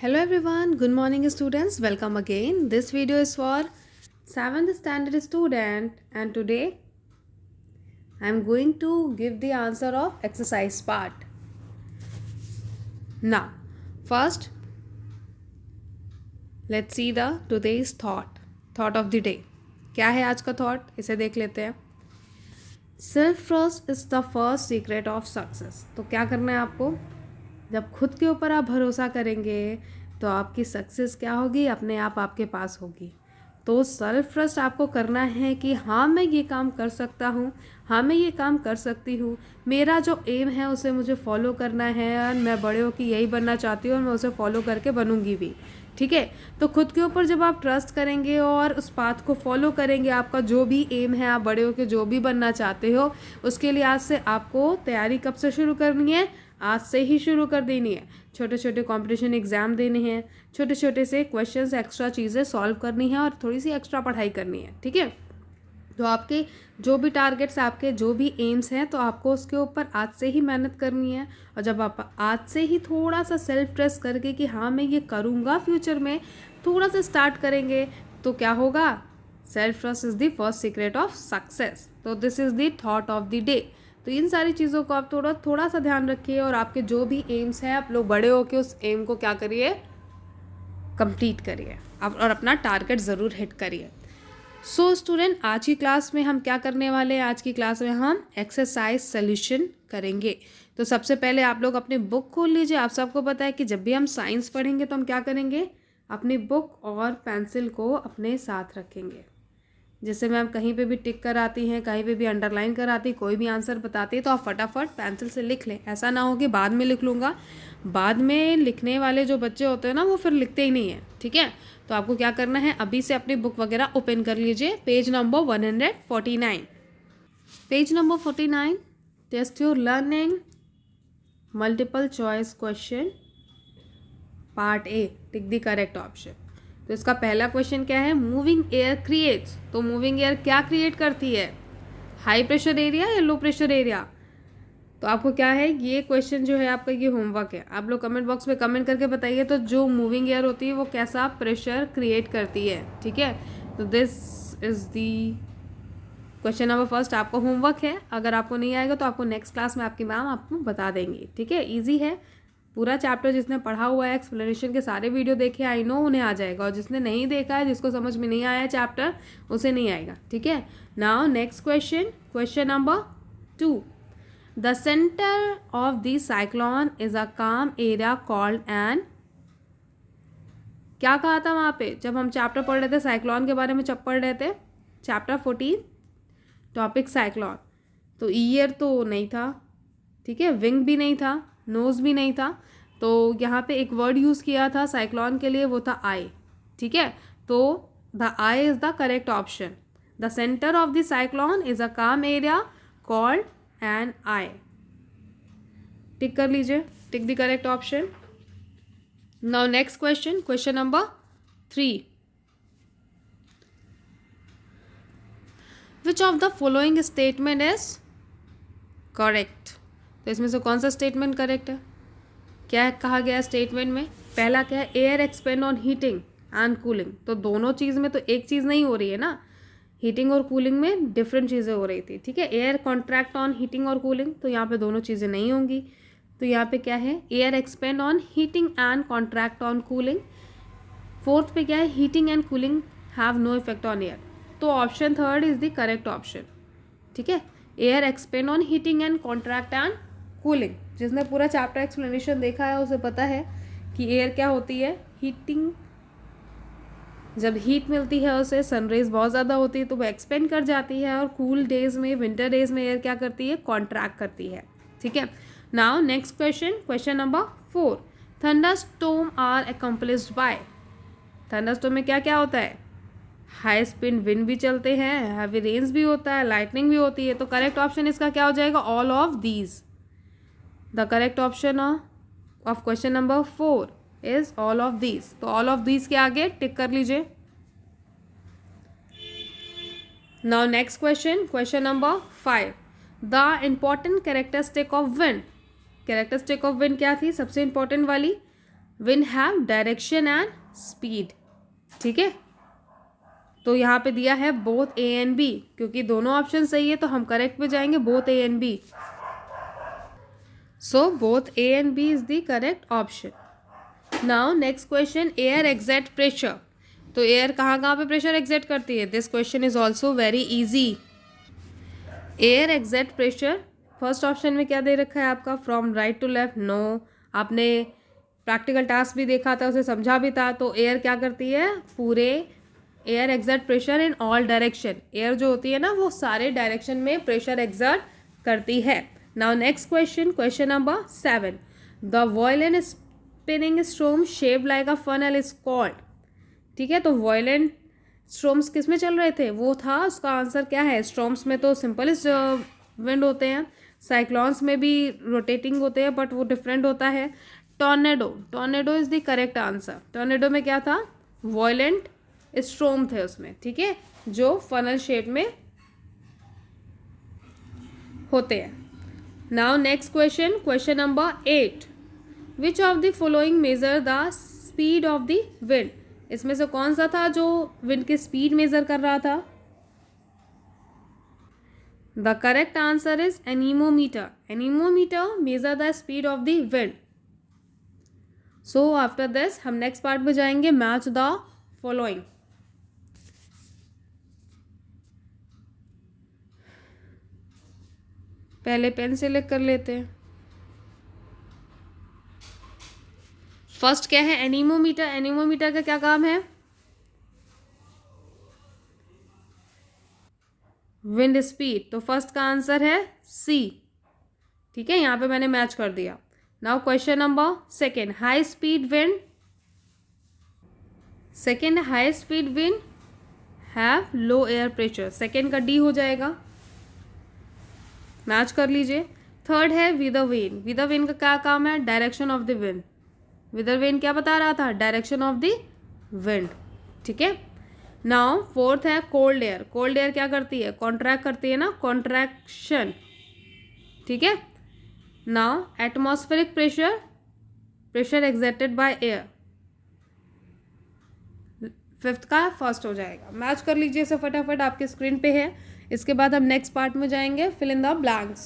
Hello everyone, good morning students, welcome again. This video is for 7th standard student and today I am going to give the answer of exercise part. Now, first let's see the today's thought of the day. क्या है आज का thought? इसे देख लेते हैं. Self trust is the first secret of success. तो क्या करना है आपको? जब खुद के ऊपर आप भरोसा करेंगे तो आपकी सक्सेस क्या होगी, अपने आप आपके पास होगी. तो सेल्फ ट्रस्ट आपको करना है कि हाँ मैं ये काम कर सकता हूँ, हाँ मैं ये काम कर सकती हूँ, मेरा जो एम है उसे मुझे फॉलो करना है और मैं बड़े होकर यही बनना चाहती हूँ और मैं उसे फॉलो करके बनूंगी भी. ठीक है, तो खुद के ऊपर जब आप ट्रस्ट करेंगे और उस पाथ को फॉलो करेंगे, आपका जो भी एम है, आप बड़े होकर जो भी बनना चाहते हो, उसके लिए आज से आपको तैयारी कब से शुरू करनी है? आज से ही शुरू कर देनी है. छोटे छोटे कंपटीशन एग्ज़ाम देने हैं, छोटे छोटे से क्वेश्चंस, एक्स्ट्रा चीज़ें सॉल्व करनी है और थोड़ी सी एक्स्ट्रा पढ़ाई करनी है. ठीक है, तो आपके जो भी टारगेट्स, आपके जो भी एम्स हैं, तो आपको उसके ऊपर आज से ही मेहनत करनी है. और जब आप आज से ही थोड़ा सा सेल्फ ट्रस्ट करके कि हाँ मैं ये करूँगा फ्यूचर में, थोड़ा सा स्टार्ट करेंगे तो क्या होगा? Self trust is the first secret of success. तो this is the thought of the day. तो इन सारी चीज़ों को आप थोड़ा सा ध्यान रखिए और आपके जो भी एम्स हैं, आप लोग बड़े होके उस एम को क्या करिए? कंप्लीट करिए और अपना टारगेट ज़रूर हिट करिए. सो स्टूडेंट, आज की क्लास में हम क्या करने वाले हैं? आज की क्लास में हम एक्सरसाइज सॉल्यूशन करेंगे. तो सबसे पहले आप लोग अपनी बुक खोल लीजिए. आप सबको पता है कि जब भी हम साइंस पढ़ेंगे तो हम क्या करेंगे? अपनी बुक और पेंसिल को अपने साथ रखेंगे. जैसे मैम कहीं पे भी टिक कराती हैं, कहीं पे भी अंडरलाइन कराती, कोई भी आंसर बताती है तो आप फटाफट पेंसिल से लिख लें. ऐसा ना हो कि बाद में लिख लूँगा. बाद में लिखने वाले जो बच्चे होते हैं ना, वो फिर लिखते ही नहीं है. ठीक है, तो आपको क्या करना है, अभी से अपनी बुक वगैरह ओपन कर लीजिए. Page number 149. Page number 49, test your learning, multiple choice question, part A. Tick the correct option. तो इसका पहला क्वेश्चन क्या है? Moving air creates. तो मूविंग एयर क्या क्रिएट करती है? हाई प्रेशर एरिया या लो प्रेशर एरिया? तो आपको क्या है, ये क्वेश्चन जो है आपका, ये होमवर्क है. आप लोग कमेंट बॉक्स में कमेंट करके बताइए तो जो मूविंग एयर होती है वो कैसा प्रेशर क्रिएट करती है. ठीक है, तो this is the question number first. आपका होमवर्क है. अगर आपको नहीं आएगा तो आपको नेक्स्ट क्लास में आपकी मैम आपको बता देंगी. ठीक है, ईजी है. पूरा चैप्टर जिसने पढ़ा हुआ है, एक्सप्लेनेशन के सारे वीडियो देखे, आई नो उन्हें आ जाएगा. और जिसने नहीं देखा है, जिसको समझ में नहीं आया चैप्टर, उसे नहीं आएगा. ठीक है, now next question, question number 2. The centre of the cyclone is a काम एरिया कॉल्ड एंड. क्या कहा था वहाँ पे जब हम चैप्टर पढ़ रहे थे? साइक्लोन के बारे में पढ़ रहे थे, चैप्टर 14, टॉपिक साइक्लोन. तो ईयर तो नहीं था. ठीक है, विंग भी नहीं था, नोज भी नहीं था. तो यहाँ पे एक वर्ड यूज़ किया था साइक्लोन के लिए, वो था आई. ठीक है, तो the I is the correct option. The centre of the cyclone is a काम एरिया कॉल्ड एन आई. टिक कर लीजिए, टिक the correct option. Now next question, question number 3. Which of the following statement is correct? तो इसमें से कौन सा statement correct है? क्या कहा गया स्टेटमेंट में? पहला क्या है? Air expand on heating and cooling. तो दोनों चीज़ में तो एक चीज़ नहीं हो रही है ना. हीटिंग और कूलिंग में डिफरेंट चीज़ें हो रही थी. ठीक है, एयर कॉन्ट्रैक्ट ऑन हीटिंग और कूलिंग, तो यहाँ पे दोनों चीज़ें नहीं होंगी. तो यहाँ पे क्या है? Air expand on heating and contract on cooling. Fourth पे क्या है? Heating and cooling have no effect on air. तो option third is the correct option. ठीक है, air expand on heating and contract and cooling. जिसने पूरा chapter explanation देखा है उसे पता है कि एयर क्या होती है. हीटिंग, जब हीट मिलती है उसे, सनरेज बहुत ज़्यादा होती है तो वो एक्सपेंड कर जाती है. और कूल डेज में, विंटर डेज में एयर क्या करती है? कॉन्ट्रैक्ट करती है. ठीक है, now next question, question number 4. Thunderstorm are accomplished by. Thunderstorm में क्या क्या होता है? हाई स्पीड विंड भी चलते हैं, हैवी रेन्स भी होता है, लाइटनिंग भी होती है. तो करेक्ट ऑप्शन इसका क्या हो जाएगा? All of these. The correct option of question number 4 is all of these. तो ऑल ऑफ दीज के आगे टिक कर लीजिए. Now next question, question number 5. The important characteristic of wind. Characteristic of wind क्या थी सबसे इंपॉर्टेंट वाली? Wind have direction and speed. ठीक है, तो यहाँ पे दिया है बोथ ए एंड बी, क्योंकि दोनों ऑप्शन सही है तो हम करेक्ट पे जाएंगे, both A and B. So both A and B is the correct option. Now next question, air exert pressure. तो एयर कहाँ कहाँ पे प्रेशर एग्जैक्ट करती है? This question is also very easy. Air exert pressure, first option में क्या दे रखा है आपका? From right to left. No, आपने प्रैक्टिकल टास्क भी देखा था, उसे समझा भी था। तो एयर क्या करती है? पूरे air exert pressure in all direction. Air जो होती है ना, वो सारे डायरेक्शन में प्रेशर एग्जर्ट करती है। Now next question, question number 7, the violent spinning storm shaped like a funnel is called. ठीक है, तो वॉयलेंट स्टॉर्म्स किस में चल रहे थे? वो था, उसका आंसर क्या है? स्टॉर्म्स में तो सिंपलेस्ट विंड होते हैं, साइक्लॉन्स में भी रोटेटिंग होते हैं, बट वो डिफरेंट होता है। Tornado, tornado is the correct answer. Tornado में क्या था? वॉयलेंट स्टॉर्म थे उसमें। ठीक है, जो फनल शेप में होते हैं। Now next question, question number 8, which of the following measure the speed of the wind. इसमें से कौन सा था जो विंड की स्पीड मेजर कर रहा था? The correct answer is anemometer. Anemometer measure the speed of the wind. So after this हम नेक्स्ट पार्ट में जाएंगे, मैच द फॉलोइंग। पहले पेन सेलेक्ट कर लेते हैं। फर्स्ट क्या है? एनीमोमीटर। एनीमोमीटर का क्या काम है? Wind speed. तो फर्स्ट का आंसर है सी। ठीक है, यहाँ पे मैंने मैच कर दिया। Now question number 2, high speed wind. Second, high speed wind have low air pressure. Second का डी हो जाएगा, मैच कर लीजिए। थर्ड है विद वेन। विद वेन का क्या काम है? Direction of the wind. With when क्या बता रहा था? Direction of the wind. ठीक है, नाउ फोर्थ है कोल्ड एयर। कोल्ड एयर क्या करती है? कॉन्ट्रैक्ट करती है ना, कॉन्ट्रैक्शन। ठीक है, now atmospheric pressure, pressure exerted by air. Fifth का फर्स्ट हो जाएगा। मैच कर लीजिए इसे फटाफट, आपके स्क्रीन पे है। इसके बाद हम नेक्स्ट पार्ट में जाएंगे, fill in the blanks.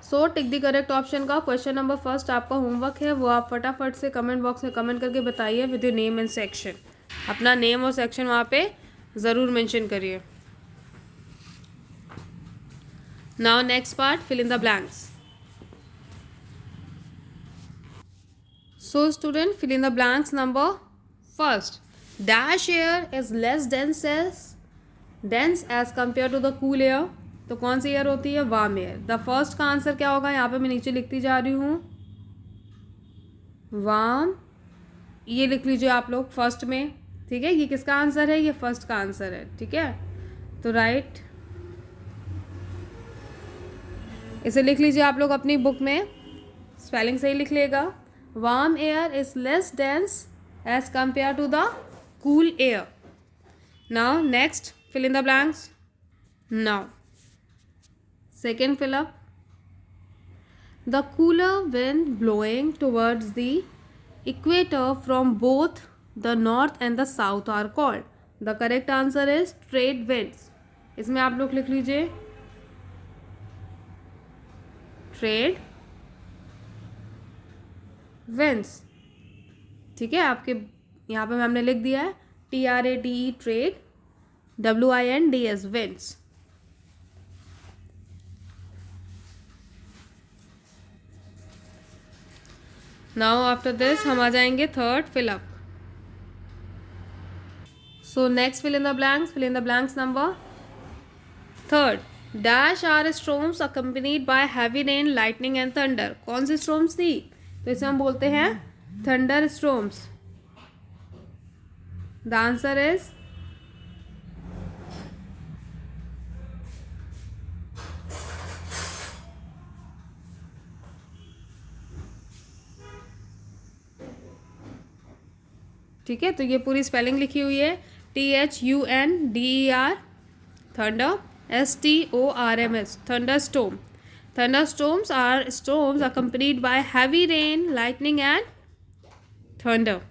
So tick the correct option का क्वेश्चन नंबर फर्स्ट आपका होमवर्क है, वो आप फटाफट से कमेंट बॉक्स में कमेंट करके बताइए with your name and section. अपना नेम और सेक्शन वहाँ पे ज़रूर मेंशन करिए। Now next part, fill in the blanks. So student, fill in the blanks. Number first, dash air is less dense as compared to the cool air. तो कौन सी air होती है? Warm air. द फर्स्ट का answer क्या होगा? यहाँ पे मैं नीचे लिखती जा रही हूँ, वार्म। ये लिख लीजिए आप लोग फर्स्ट में। ठीक है, ये किसका आंसर है? ये फर्स्ट का आंसर है। ठीक है, तो राइट, इसे लिख लीजिए आप लोग अपनी बुक में, स्पेलिंग सही लिख लेगा। Warm air is less dense as compared to the cool air. Now next, fill in the blanks. Now second fill up. The cooler wind blowing towards the equator from both the north and the south are called. The correct answer is trade winds. इसमें आप लोग लिख लीजिए trade winds. ठीक है, आपके यहाँ पे हमने लिख दिया है TRADE trade, WINDS winds. Now after this हम आ जाएंगे third fill up. So next fill in the blanks. Fill in the blanks number third, dash are storms accompanied by heavy rain, lightning and thunder. कौन सी storms थी? तो इसे हम बोलते हैं thunderstorms. The answer is ठीक है, तो ये पूरी स्पेलिंग लिखी हुई है THUNDER, thunder. STORMS, thunderstorm. Thunderstorms are storms accompanied by heavy rain, lightning and thunder.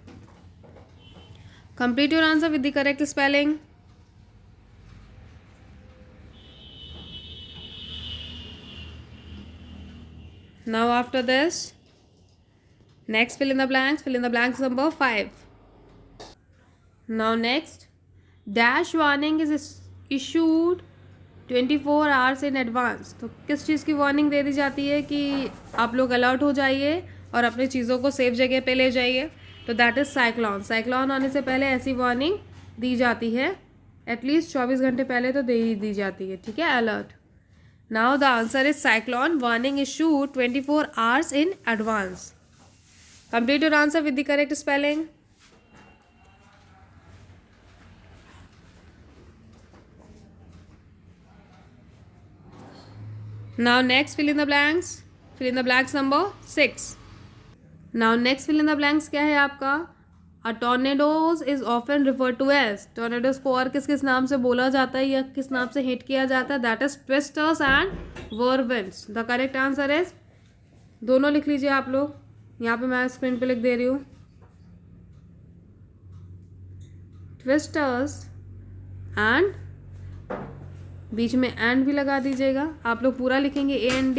Complete your answer with the correct spelling. Now after this, next fill in the blanks. Fill in the blanks number 5. Now next, dash warning is issued 24 hours in advance. तो किस चीज़ की warning दे दी जाती है कि आप लोग alert हो जाइए और अपनी चीज़ों को सेफ जगह पे ले जाइए. तो दैट इज़ साइक्लोन. साइक्लोन आने से पहले ऐसी वार्निंग दी जाती है. एटलीस्ट 24 घंटे पहले तो दे ही दी जाती है. ठीक है, alert. Now the answer is cyclone warning issued 24 hours in advance. Complete your answer with the correct spelling. Now next fill in the blanks. Fill in the blanks number 6. Now next fill in the blanks क्या है आपका? A tornadoes is often referred to as. Tornadoes को और किस किस नाम से बोला जाता है या किस नाम से हिट किया जाता है? That is twisters and whirlwinds. The correct answer is, दोनों लिख लीजिए आप लोग. यहाँ पे मैं स्क्रीन पे लिख दे रही हूँ. Twisters and बीच में एंड भी लगा दीजिएगा. आप लोग पूरा लिखेंगे AND.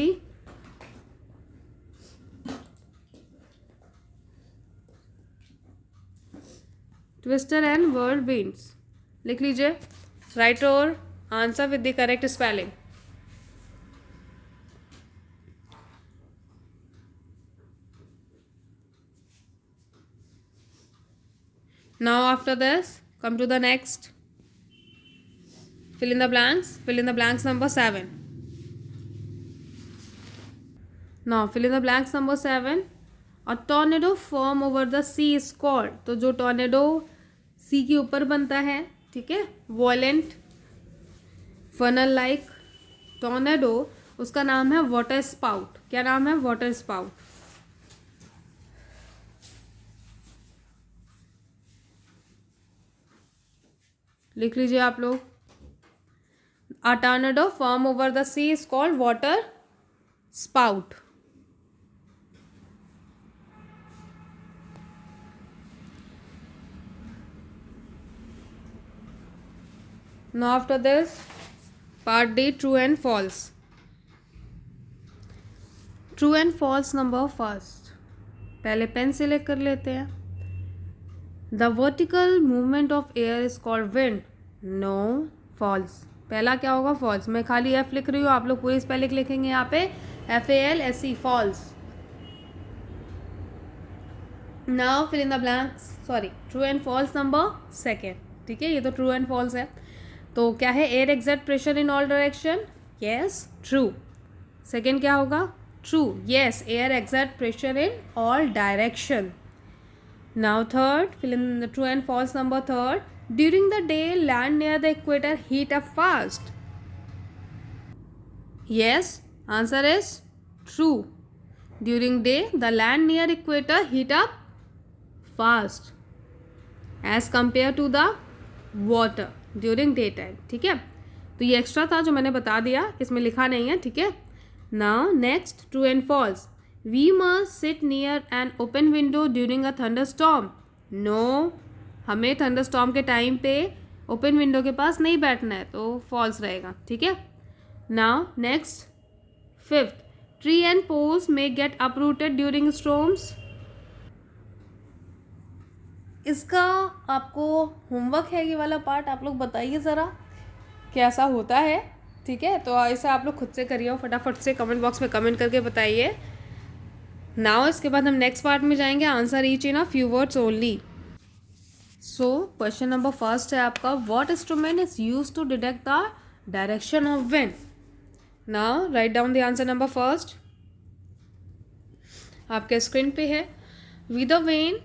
ट्विस्टर एंड whirlwinds लिख लीजिए. राइट और answer with the correct spelling. Now after this come to the next. Fill in the blanks. Fill in the blanks number 7. Now fill in the blanks number 7. A tornado form over the sea is called. तो जो tornado सी के ऊपर बनता है, ठीक है, violent funnel like tornado, उसका नाम है वाटर स्पाउट. क्या नाम है? Water spout. लिख लीजिए आप लोग. A tornado form over the sea is called water spout. Now after this, part D, true and false. True and false number first. पहले पेन सेलेक्ट कर लेते हैं. The vertical movement of air is called wind. No, false. पहला क्या होगा? False. मैं खाली F लिख रही हूँ, आप लोग पूरी स्पेलिंग लिखेंगे यहाँ पे FALSE, false. Now fill in the blanks. Sorry, true and false number second. ठीक है, ये तो ट्रू एंड फॉल्स है. तो क्या है? Air exert pressure in all direction. Yes, true. Second क्या होगा? True. Yes, air exert pressure in all direction. Now third, fill in the true and false number third. During the day, land near the equator heat up fast. Yes, answer is true. During day, the land near equator heat up fast as compared to the water during daytime. ठीक है, तो ये extra था जो मैंने बता दिया, इसमें लिखा नहीं है. ठीक है. Now next, true and false. We must sit near an open window during a thunderstorm. No, हमें थंडरस्टॉर्म के टाइम पे ओपन विंडो के पास नहीं बैठना है, तो फॉल्स रहेगा. ठीक है. Now next, fifth, tree and poles may get uprooted during storms. इसका आपको होमवर्क है, ये वाला पार्ट. आप लोग बताइए ज़रा कैसा होता है. ठीक है, तो ऐसा आप लोग खुद से करिए और फटाफट से कमेंट बॉक्स में कमेंट करके बताइए. नाउ इसके बाद हम नेक्स्ट पार्ट में जाएंगे. Answer each in a few words only. So question number first है आपका, what instrument is use to detect the direction of wind. Now write down the answer number first. आपके screen पे है. With the vane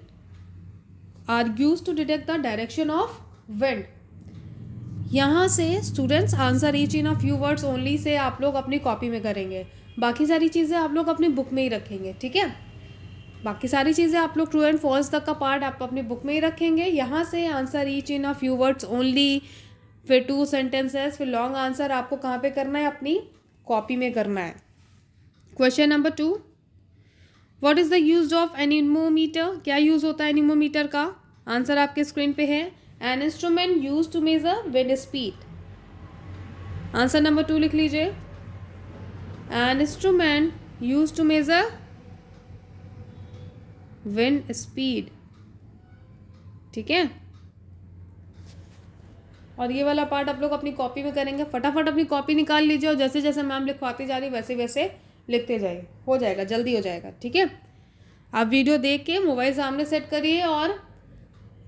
are use to detect the direction of wind. यहाँ से students answer each in a few words only से आप लोग अपनी copy में करेंगे. बाकी सारी चीज़ें आप लोग अपनी बुक में ही रखेंगे. ठीक है, बाकी सारी चीज़ें आप लोग ट्रू एंड फॉल्स तक का पार्ट आप अपनी बुक में ही रखेंगे. यहाँ से answer each in a few words only फिर 2 सेंटेंसेस, फिर लॉन्ग आंसर आपको कहाँ पे करना है, अपनी कॉपी में करना है। Question number 2, what is the use of anemometer? क्या यूज़ होता है एनीमोमीटर का? आंसर आपके स्क्रीन पे है, an instrument use to measure wind speed. Answer number 2 लिख लीजिए, an instrument use to measure wind speed. ठीक है, और ये वाला पार्ट आप लोग अपनी कॉपी में करेंगे। फटाफट अपनी कॉपी निकाल लीजिए और जैसे जैसे मैम लिखवाती जा रही वैसे वैसे लिखते जाइए, हो जाएगा, जल्दी हो जाएगा। ठीक है, आप वीडियो देख के मोबाइल सामने सेट करिए और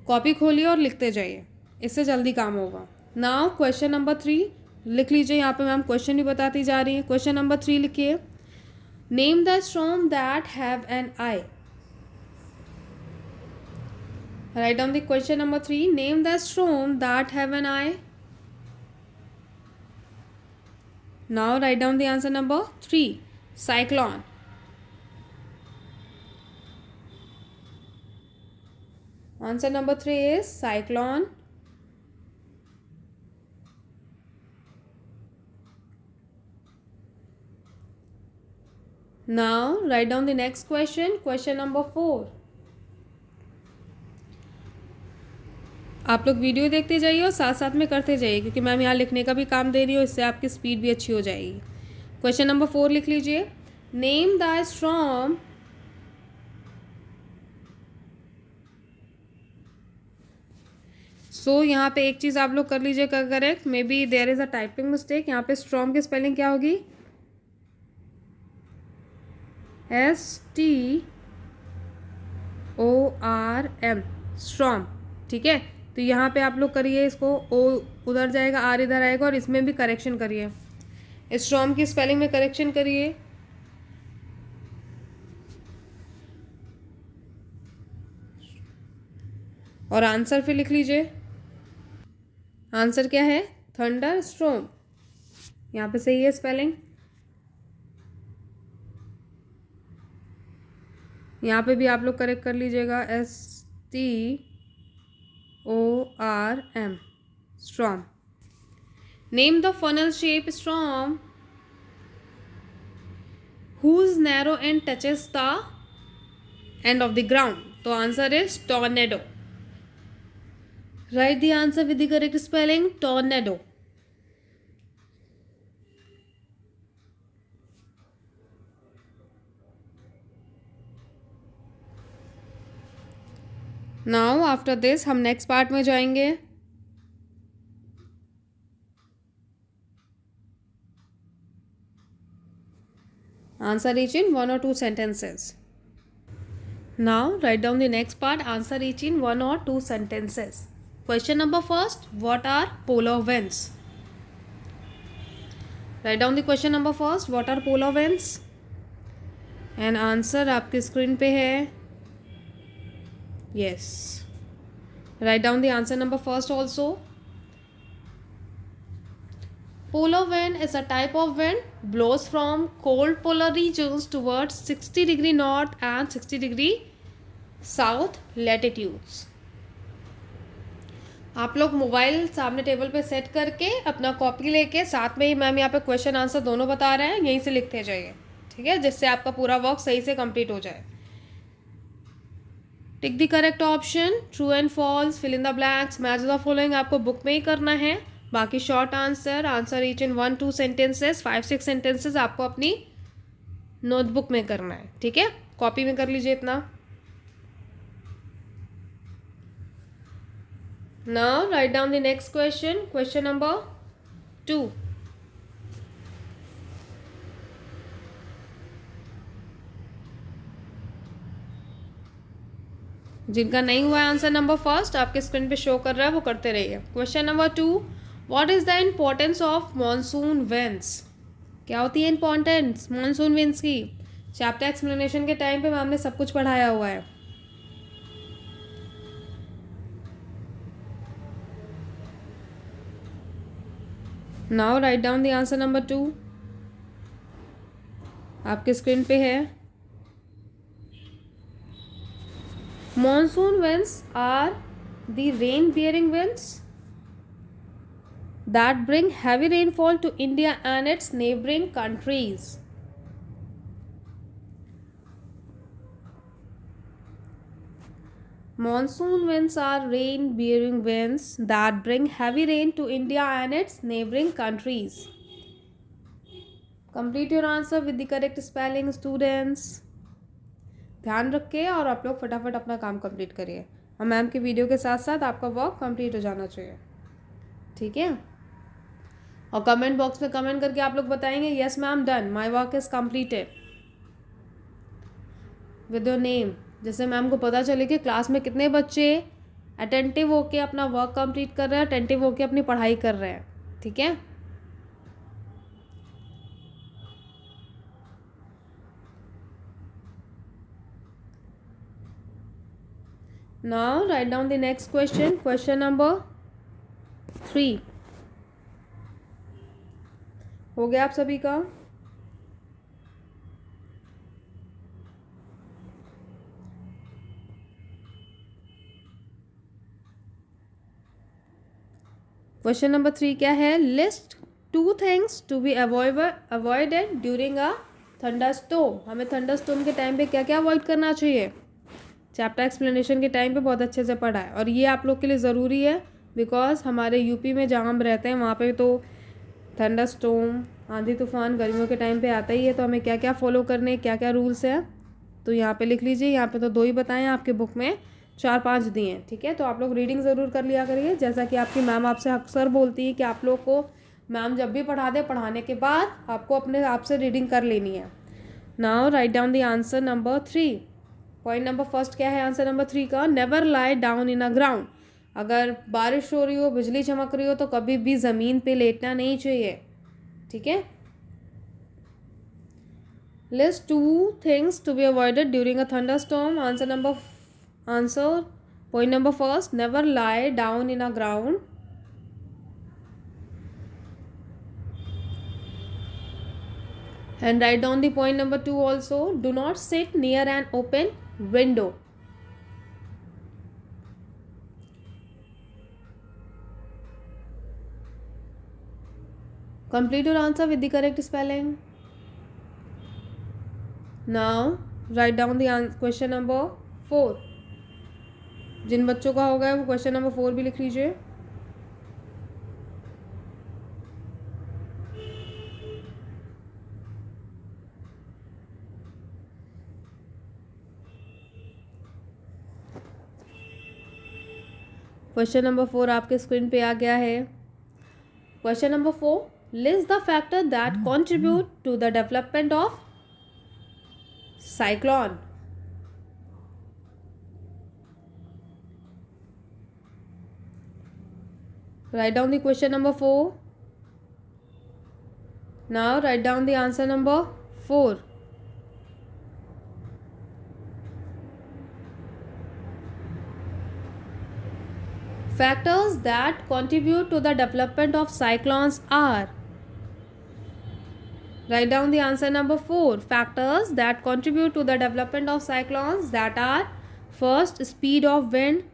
कॉपी खोलिए और लिखते जाइए, इससे जल्दी काम होगा। नाउ क्वेश्चन नंबर 3 लिख लीजिए, यहाँ पे मैम क्वेश्चन भी बताती जा रही है। क्वेश्चन नंबर 3 लिखिए, name the stone that have an I. Write down the question number 3. Name the storm that have an eye. Now write down the answer number 3. Cyclone. Answer number 3 is cyclone. Now write down the next question. Question number 4. आप लोग video देखते जाइए और साथ साथ में करते जाइए, क्योंकि मैम यहाँ लिखने का भी काम दे रही हूँ, इससे आपकी स्पीड भी अच्छी हो जाएगी। क्वेश्चन नंबर 4 लिख लीजिए, नेम द स्टॉर्म यहाँ पे एक चीज़ आप लोग कर लीजिएगा correct, maybe there is a typing mistake. यहाँ पे स्ट्रॉम की स्पेलिंग क्या होगी, STORM, स्ट्रॉम। ठीक है, तो यहाँ पे आप लोग करिए, इसको ओ उधर जाएगा, आर इधर आएगा, और इसमें भी करेक्शन करिए, स्ट्रॉम की स्पेलिंग में करेक्शन करिए। और आंसर फिर लिख लीजिए, आंसर क्या है, थंडर स्ट्रॉम। यहाँ पे सही है स्पेलिंग, यहाँ पे भी आप लोग करेक्ट कर लीजिएगा, STORM, storm. Name the funnel shape storm whose narrow end touches the end of the ground. तो answer is tornado. Right the answer with the correct spelling, tornado. Now after this हम next part में जाएंगे। Answer each in 1 or 2 sentences. Now write down the next part, answer each in 1 or 2 sentences. Question number first, what are polar winds? Write down the question number first, what are polar winds? And answer आपके screen पे है, yes. Write down the answer number first also. Polar wind is a type of wind blows from cold polar regions towards 60° north and 60° south latitudes. आप लोग mobile सामने table पे set करके अपना copy लेके, साथ में ही मैम यहाँ पे क्वेश्चन आंसर दोनों बता रहे हैं, यहीं से लिखते जाइए। ठीक है, जिससे आपका पूरा वर्क सही से कंप्लीट हो जाए। Tick the correct option, true and false, fill in the blanks, match the following आपको बुक में ही करना है। बाकी short answer, answer each in 1-2 sentences, 5-6 sentences आपको अपनी नोटबुक में करना है। ठीक है, कॉपी में कर लीजिए इतना। Now write down the next question, question number 2। जिनका नहीं हुआ है आंसर नंबर फर्स्ट, आपके स्क्रीन पे शो कर रहा है, वो करते रहिए। Question number 2, what is the importance of monsoon winds? क्या होती है इम्पोर्टेंस मॉनसून विंड्स की? चैप्टर एक्सप्लेनेशन के टाइम पे मैम ने सब कुछ पढ़ाया हुआ है। Now write down the answer number 2, आपके स्क्रीन पे है। Monsoon winds are the rain bearing winds. that bring heavy rainfall to India and its neighboring countries. Monsoon winds are rain-bearing winds that bring heavy rain to India and its neighboring countries. Complete your answer with the correct spelling, students. ध्यान रखिए और आप लोग फटाफट अपना काम complete करिए, और मैम की वीडियो के साथ साथ आपका वर्क कंप्लीट हो जाना चाहिए, ठीक है। और कमेंट बॉक्स में कमेंट करके आप लोग बताएंगे yes ma'am done, my work is completed with your name, जैसे मैम को पता चले कि क्लास में कितने बच्चे अटेंटिव होके अपना वर्क कंप्लीट कर रहे हैं, अटेंटिव होके अपनी पढ़ाई कर रहे हैं, ठीक है। Now write down the next question, question number 3 हो गया आप सभी का। क्वेश्चन नंबर 3 क्या है? List 2 things to be avoided during a thunderstorm. हमें थंडरस्टॉर्म के टाइम पे क्या क्या अवॉइड करना चाहिए? चैप्टर एक्सप्लेनेशन के टाइम पे बहुत अच्छे से पढ़ा है, और ये आप लोग के लिए ज़रूरी है बिकॉज हमारे यूपी में जहाँ हम रहते हैं वहाँ पे तो थंडरस्टॉर्म, आंधी तूफान गर्मियों के टाइम पे आता ही है, तो हमें क्या क्या फॉलो करने, क्या क्या रूल्स हैं, तो यहाँ पे लिख लीजिए। यहाँ पे तो 2 ही बताए हैं, आपके बुक में 4-5 दिए हैं, ठीक है। तो आप लोग रीडिंग ज़रूर कर लिया करिए, जैसा कि आपकी मैम आपसे अक्सर बोलती है कि आप लोग को मैम जब भी पढ़ा दे, पढ़ाने के बाद आपको अपने आप से रीडिंग कर लेनी है। Now write down the answer number 3। Point number first क्या है आंसर नंबर 3 का? Never lie down in a ground. अगर बारिश हो रही हो, बिजली चमक रही हो, तो कभी भी ज़मीन पे लेटना नहीं चाहिए, ठीक है। List 2 things to be avoided during a thunderstorm. Answer point number first, never lie down in a ground. And write down the point number 2 also. Do not sit near an open window. Complete your answer with the correct spelling. Now write down the question number 4. जिन बच्चों का होगा वो question number 4 भी लिख लीजिए। Question number 4 आपके screen पे आ गया है। Question number 4, list the factor that contribute to the development of cyclone. Write down the question number 4. Now write down the answer number 4. Factors that contribute to the development of cyclones are. Write down the answer number 4. Factors that contribute to the development of cyclones that are: first, speed of wind,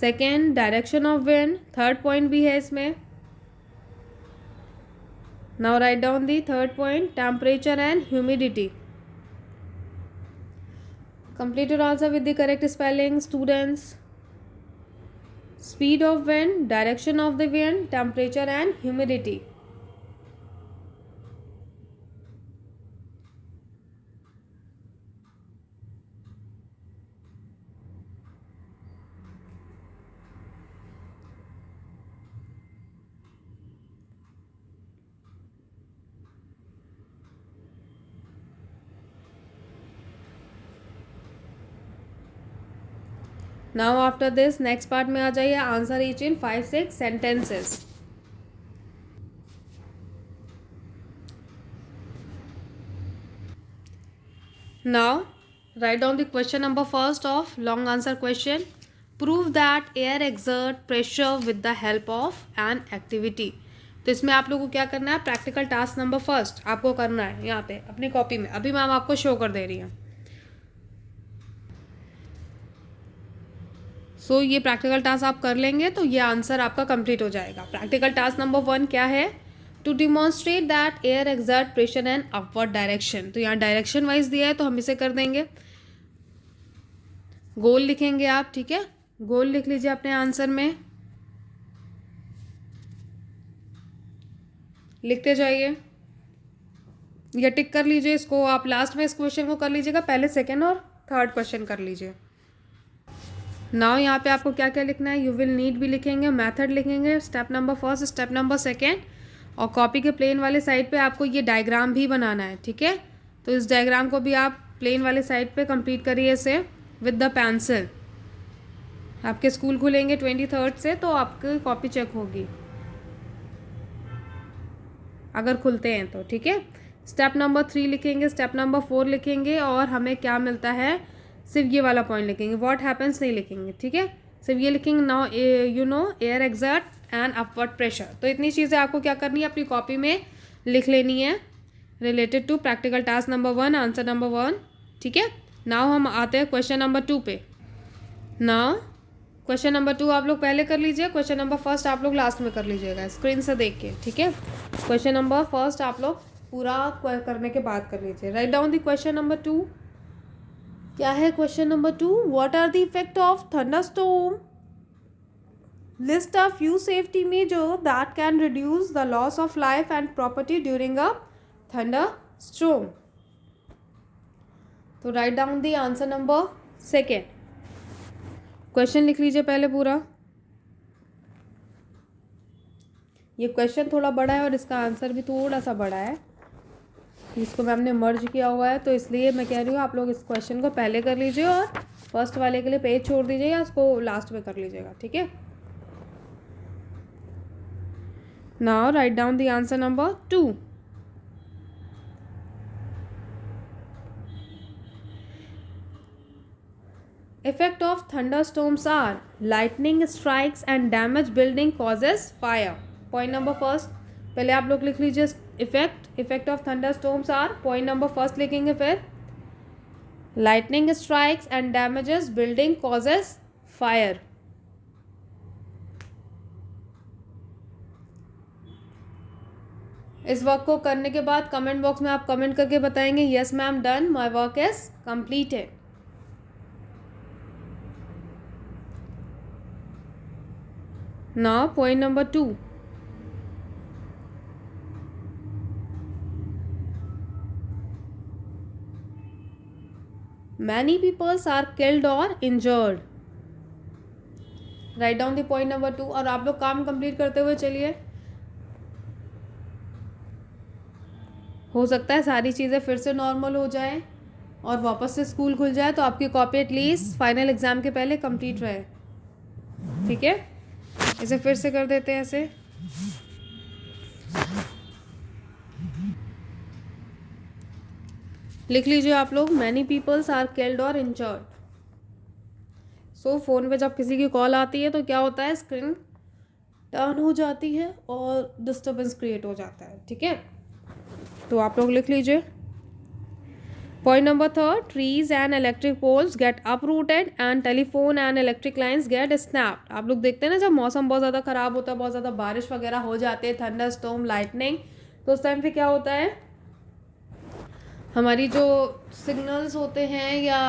second, direction of wind, third point भी है इसमें. Now write down the third point, temperature and humidity. Complete your answer with the correct spelling, students. Speed of wind, direction of the wind, temperature and humidity. Now after this next part में आ जाइए, answer each in 5-6 sentences. Now write down the question number first of long answer question. Prove that air exert pressure with the help of an activity. तो इसमें आप लोगों को क्या करना है? प्रैक्टिकल टास्क नंबर फर्स्ट आपको करना है यहाँ पे अपनी कॉपी में, अभी मैम आपको शो कर दे रही है। सो ये प्रैक्टिकल टास्क आप कर लेंगे तो ये आंसर आपका कंप्लीट हो जाएगा। प्रैक्टिकल टास्क नंबर 1 क्या है? To demonstrate that air exert pressure and upward direction. तो यहाँ डायरेक्शन वाइज दिया है तो हम इसे कर देंगे। गोल लिखेंगे आप, ठीक है, गोल लिख लीजिए अपने आंसर में, लिखते जाइए या टिक कर लीजिए इसको। आप लास्ट में इस क्वेश्चन को कर लीजिएगा, पहले सेकेंड और थर्ड क्वेश्चन कर लीजिए। नाउ यहाँ पे आपको क्या क्या लिखना है? यू विल नीड भी लिखेंगे, मेथड लिखेंगे, step number first, step number second, और कॉपी के प्लेन वाले साइड पे आपको ये डायग्राम भी बनाना है, ठीक है। तो इस डायग्राम को भी आप प्लेन वाले साइड पे कंप्लीट करिए इसे विद द पेंसिल। आपके स्कूल खुलेंगे 23rd से तो आपकी कॉपी चेक होगी अगर खुलते हैं तो, ठीक है। स्टेप नंबर 3 लिखेंगे, स्टेप नंबर 4 लिखेंगे, और हमें क्या मिलता है सिर्फ ये वाला पॉइंट लिखेंगे, व्हाट हैपेंस नहीं लिखेंगे, ठीक है, सिर्फ ये लिखेंगे। Now you know air exert and upward pressure. तो इतनी चीज़ें आपको क्या करनी है, अपनी कॉपी में लिख लेनी है related to practical task number 1, answer number 1, ठीक है। नाउ हम आते हैं क्वेश्चन नंबर 2 पे। नाउ क्वेश्चन नंबर 2 आप लोग पहले कर लीजिए, क्वेश्चन नंबर फर्स्ट आप लोग लास्ट में कर लीजिएगा स्क्रीन से देख के, ठीक है। क्वेश्चन नंबर फर्स्ट आप लोग पूरा करने के बाद कर लीजिए। Write down the question number 2। क्या है question number 2? What are the effect of thunderstorm? List a few safety measure that can reduce the loss of life and property during a thunderstorm. तो write down the answer number second. Question लिख लीजिए पहले पूरा। ये question थोड़ा बड़ा है और इसका आंसर भी थोड़ा सा बड़ा है, इसको मैम ने मर्ज किया हुआ है, तो इसलिए मैं कह रही हूँ आप लोग इस क्वेश्चन को पहले कर लीजिए और फर्स्ट वाले के लिए पेज छोड़ दीजिए या इसको लास्ट में कर लीजिएगा, ठीक है। Now write down the answer number 2। Effect of thunderstorms are lightning strikes and damage building causes fire. Point number first पहले आप लोग लिख लीजिए effect of thunderstorms are, point number first लिखेंगे, फिर lightning strikes and damages building causes fire. इस work को करने के बाद कमेंट बॉक्स में आप कमेंट करके बताएंगे yes ma'am done, my work is completed. Now point number 2. Many people are killed or injured. Write down the point number 2 और आप लोग काम कंप्लीट करते हुए चलिए। हो सकता है सारी चीज़ें फिर से नॉर्मल हो जाए और वापस से स्कूल खुल जाए तो आपकी कॉपी एटलीस्ट फाइनल एग्जाम के पहले कंप्लीट रहे, ठीक है। इसे फिर से कर देते हैं ऐसे। लिख लीजिए आप लोग, मैनी पीपल्स आर किल्ड और इंजर्ड। सो फ़ोन पे जब किसी की कॉल आती है तो क्या होता है, स्क्रीन टर्न हो जाती है और डिस्टर्बेंस क्रिएट हो जाता है, ठीक है। तो आप लोग लिख लीजिए point number 3, trees and electric poles get uprooted and telephone and electric lines get snapped. आप लोग देखते हैं ना जब मौसम बहुत ज़्यादा ख़राब होता है, बहुत ज़्यादा बारिश वगैरह हो जाती है, थंडर स्टॉर्म, लाइटनिंग, तो उस टाइम पे क्या होता है, हमारी जो सिग्नल्स होते हैं या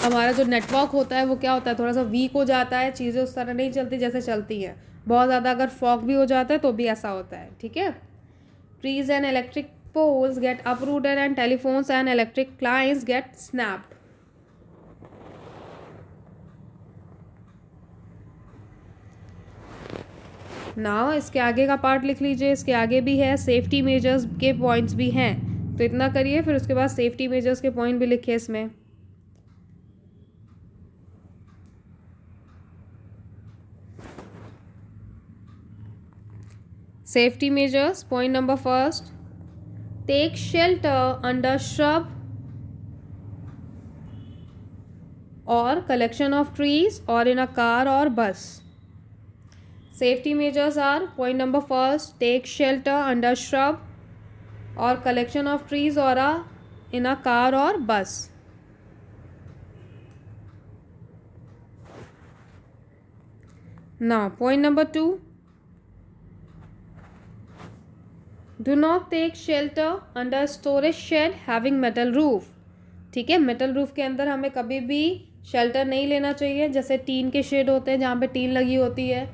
हमारा जो नेटवर्क होता है वो क्या होता है, थोड़ा सा वीक हो जाता है, चीज़ें उस तरह नहीं चलती जैसे चलती हैं। बहुत ज़्यादा अगर फॉग भी हो जाता है तो भी ऐसा होता है, ठीक है। Trees and electric poles get uprooted and telephones and electric lines get snapped. Now इसके आगे का पार्ट लिख लीजिए, इसके आगे भी है सेफ्टी मेजर्स के पॉइंट्स भी हैं, तो इतना करिए, फिर उसके बाद सेफ्टी मेजर्स के पॉइंट भी लिखिए इसमें। Safety measures, point number first, take shelter under shrub or collection of trees or in a car or bus. Safety measures are, point number first, take shelter under shrub or collection of trees or in a car or bus. Now point number 2, do not take shelter under storage shed having metal roof. ठीक है, metal roof के अंदर हमें कभी भी shelter नहीं लेना चाहिए, जैसे टीन के शेड होते हैं जहाँ पे टीन लगी होती है,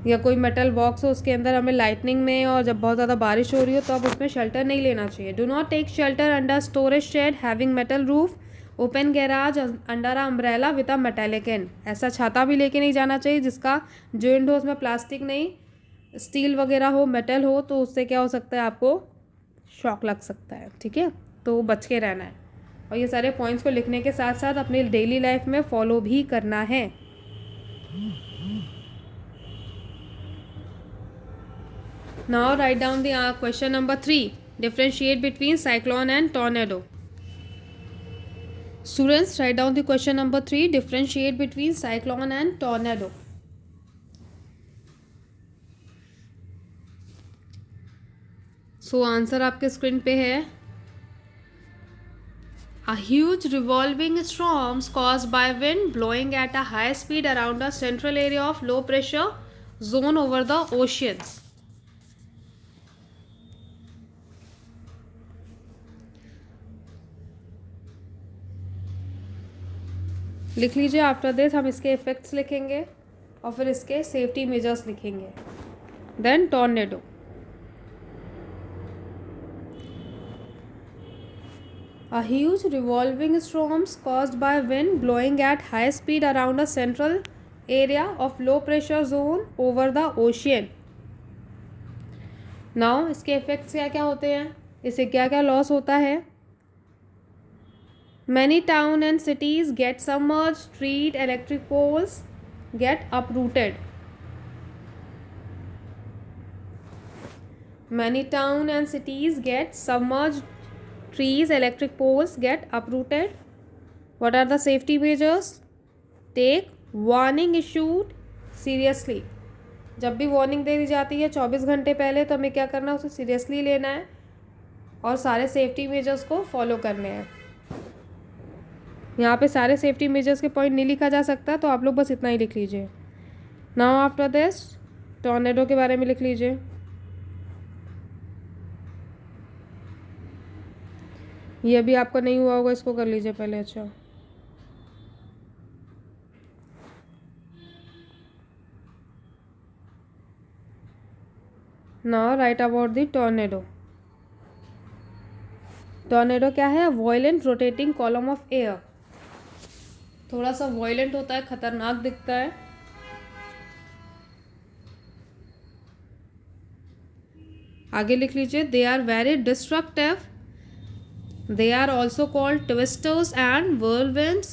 या कोई मेटल बॉक्स हो उसके अंदर हमें लाइटनिंग में और जब बहुत ज़्यादा बारिश हो रही हो तो अब उसमें शेल्टर नहीं लेना चाहिए। Do not take shelter under storage shed having metal roof, open garage under umbrella with a metallic end. ऐसा छाता भी लेके नहीं जाना चाहिए जिसका जो एंड हो उसमें प्लास्टिक नहीं, स्टील वगैरह हो, मेटल हो, तो उससे क्या हो सकता है, आपको शॉक लग सकता है। ठीक है, तो बच के रहना है, और ये सारे पॉइंट्स को लिखने के साथ साथ अपनी डेली लाइफ में फॉलो भी करना है। Now write down the question number 3, differentiate between cyclone and tornado. Students right down the question number 3, differentiate between cyclone and tornado. So answer आपके स्क्रीन पे है। A huge revolving storms caused by wind blowing at a high speed around a central area of low pressure zone over the oceans. लिख लीजिए। After this हम इसके effects लिखेंगे और फिर इसके सेफ्टी मेजर्स लिखेंगे। Then tornado. A huge revolving storms caused by wind blowing at high speed around a central area of low pressure zone over the ocean. Now इसके इफेक्ट्स क्या क्या होते हैं, इससे क्या क्या लॉस होता है। Many towns and cities get submerged, street electric poles get uprooted. Many towns and cities get submerged, trees, electric poles get uprooted. What are the safety measures? Take warning issued seriously. जब भी warning दे दी जाती है 24 घंटे पहले तो हमें क्या करना है, उसे सीरियसली लेना है और सारे सेफ्टी मेजर्स को फॉलो करने हैं। यहाँ पे सारे सेफ्टी मेजर्स के पॉइंट नहीं लिखा जा सकता, तो आप लोग बस इतना ही लिख लीजिए। नाउ आफ्टर दिस टॉर्नेडो के बारे में लिख लीजिए। ये भी आपका नहीं हुआ होगा, इसको कर लीजिए पहले। अच्छा, now right about the tornado. Tornado क्या है? Violent rotating column of air. थोड़ा सा वायलेंट होता है, खतरनाक दिखता है। आगे लिख लीजिए। They are very destructive, they are also called twisters and whirlwinds.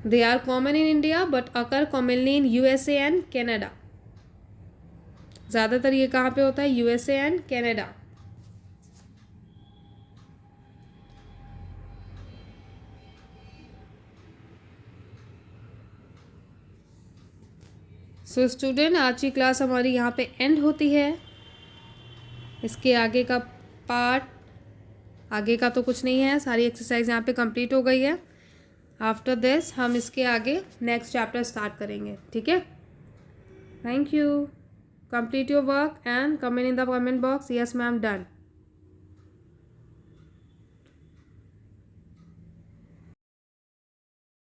They are common in India but occur commonly in USA and Canada. ज़्यादातर ये कहाँ पे होता है? USA and Canada. So student, आज की क्लास हमारी यहाँ पे एंड होती है। इसके आगे का पार्ट, आगे का तो कुछ नहीं है, सारी एक्सरसाइज यहाँ पे कंप्लीट हो गई है। आफ्टर दिस हम इसके आगे नेक्स्ट चैप्टर स्टार्ट करेंगे। ठीक है, thank you. Complete your work and comment in the comment box. Yes ma'am, done.